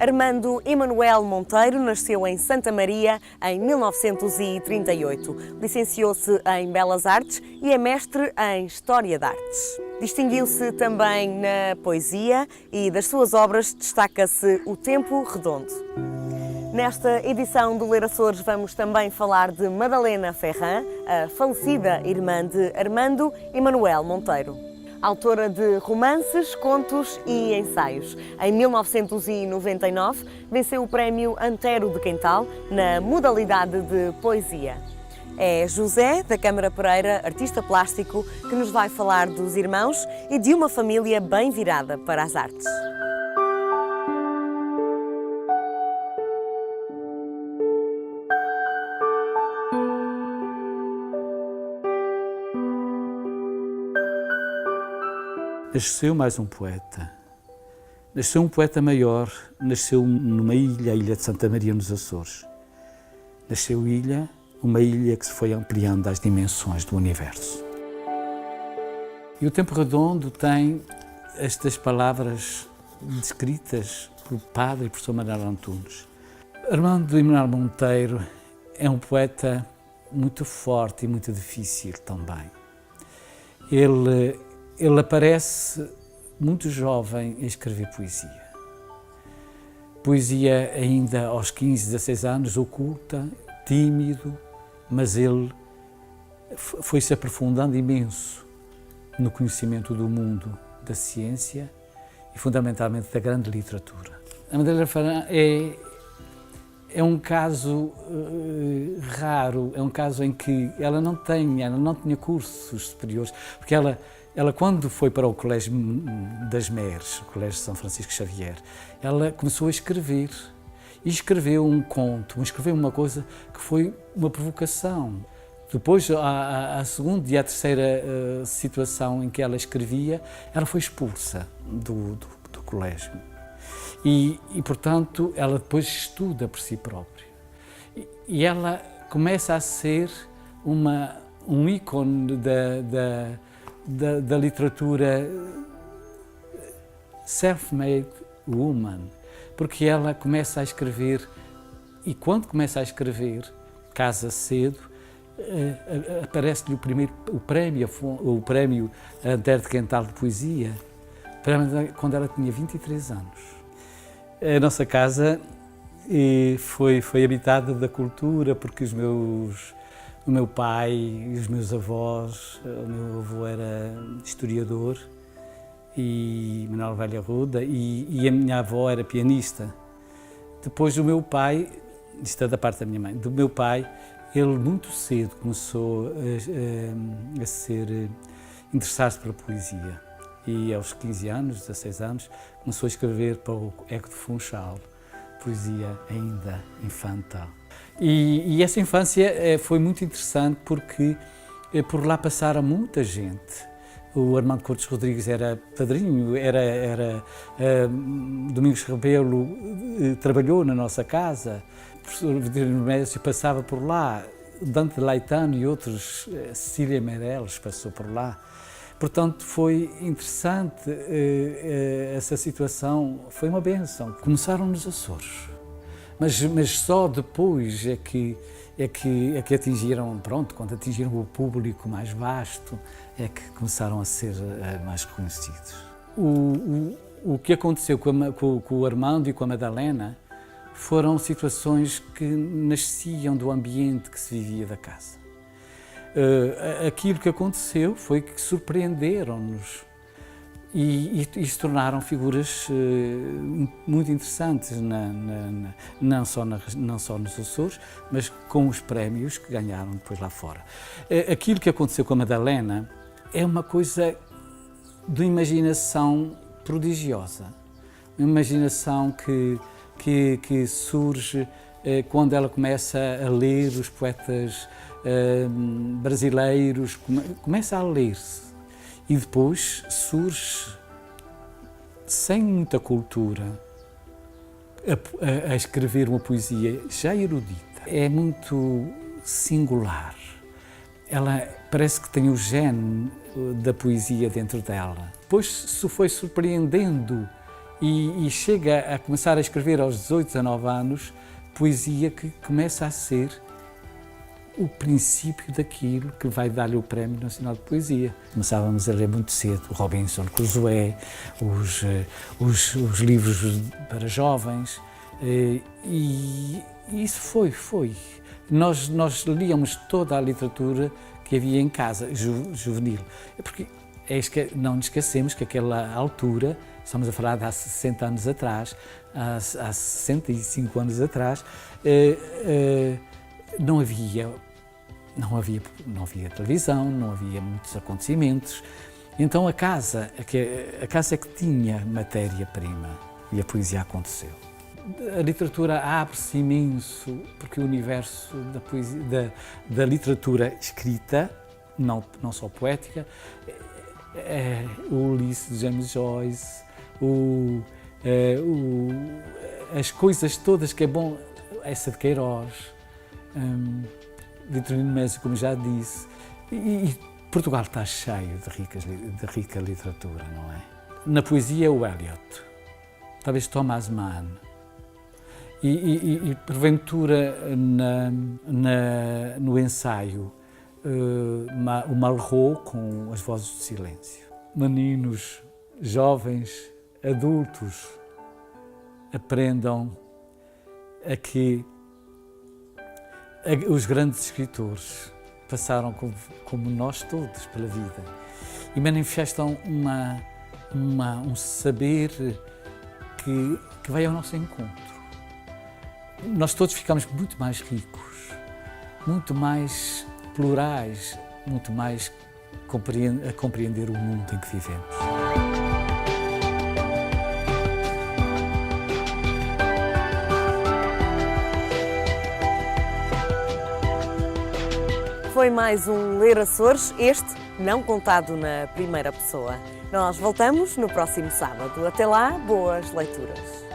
Armando Emanuel Monteiro nasceu em Santa Maria em 1938. Licenciou-se em Belas Artes e é mestre em História da Artes. Distinguiu-se também na poesia e das suas obras destaca-se O Tempo Redondo. Nesta edição do Ler Açores vamos também falar de Madalena Ferrand, a falecida irmã de Armando Emanuel Monteiro. Autora de romances, contos e ensaios. Em 1999 venceu o prémio Antero de Quental na modalidade de poesia. É José da Câmara Pereira, artista plástico, que nos vai falar dos irmãos e de uma família bem virada para as artes. Nasceu mais um poeta. Nasceu um poeta maior, nasceu numa ilha, a Ilha de Santa Maria, nos Açores. Nasceu uma ilha que se foi ampliando às dimensões do universo. E o Tempo Redondo tem estas palavras descritas pelo padre e professor Manuel Antunes. Armando Emanuel Monteiro é um poeta muito forte e muito difícil também. Ele aparece muito jovem a escrever poesia. Poesia ainda aos 15, 16 anos, oculta, tímido, mas ele foi-se aprofundando imenso no conhecimento do mundo, da ciência e fundamentalmente da grande literatura. A Madalena Ferrand é um caso raro, é um caso em que ela não tinha cursos superiores, porque ela quando foi para o Colégio das Meres, o Colégio São Francisco Xavier, ela começou a escrever. E escreveu um conto, escreveu uma coisa que foi uma provocação. Depois, a segunda e a terceira situação em que ela escrevia, ela foi expulsa do colégio. E, portanto, ela depois estuda por si própria. E ela começa a ser um ícone da literatura self-made woman, porque ela começa a escrever e quando começa a escrever, casa cedo, aparece-lhe o prémio Antero de Quental de Poesia, quando ela tinha 23 anos. A nossa casa foi habitada da cultura, porque o meu pai e os meus avós, o meu avô era historiador, e Manuel Velha Ruda, e a minha avó era pianista. Depois o meu pai, isto é da parte da minha mãe, do meu pai, ele muito cedo começou a interessar-se pela poesia. E aos 15 anos, 16 anos, começou a escrever para o Eco de Funchal, poesia ainda infantil. E essa infância foi muito interessante porque por lá passaram muita gente. O Armando Cortes Rodrigues era padrinho, Domingos Rebelo trabalhou na nossa casa, o professor Vitorino Médici passava por lá, Dante Laetano e outros, Cecília Meirelles passou por lá. Portanto, foi interessante essa situação, foi uma bênção. Começaram nos Açores, mas só depois é que atingiram, quando atingiram o público mais vasto, é que começaram a ser mais reconhecidos. O que aconteceu com o Armando e com a Madalena foram situações que nasciam do ambiente que se vivia da casa. Aquilo que aconteceu foi que surpreenderam-nos e se tornaram figuras muito interessantes, não só nos Açores, mas com os prémios que ganharam depois lá fora. Aquilo que aconteceu com a Madalena é uma coisa de imaginação prodigiosa, uma imaginação que surge quando ela começa a ler os poetas brasileiros, começa a ler-se e depois surge, sem muita cultura, a escrever uma poesia já erudita. É muito singular. Ela parece que tem o gene da poesia dentro dela. Depois se foi surpreendendo e chega a começar a escrever aos 18, 19 anos, poesia que começa a ser o princípio daquilo que vai dar-lhe o Prémio Nacional de Poesia. Começávamos a ler muito cedo o Robinson Crusoe, os livros para jovens, e isso foi. Nós líamos toda a literatura que havia em casa, juvenil. Porque não nos esquecemos que aquela altura, estamos a falar de há 60 anos atrás, há 65 anos atrás, não havia televisão, não havia muitos acontecimentos. Então a casa é que tinha matéria-prima e a poesia aconteceu. A literatura abre-se imenso, porque o universo da poesia, da literatura escrita, não só poética, o Ulisses de James Joyce, as coisas todas que é bom, essa de Queiroz, Vitorino Mésio, como já disse, e Portugal está cheio de rica literatura, não é? Na poesia, o Eliot, talvez Thomas Mann, e porventura no ensaio, o Malraux com As Vozes do Silêncio. Meninos, jovens, adultos, aprendam a que os grandes escritores passaram como nós todos pela vida e manifestam um saber que vai ao nosso encontro. Nós todos ficamos muito mais ricos, muito mais plurais, muito mais a compreender o mundo em que vivemos. Foi mais um Ler Açores, este não contado na primeira pessoa. Nós voltamos no próximo sábado. Até lá, boas leituras.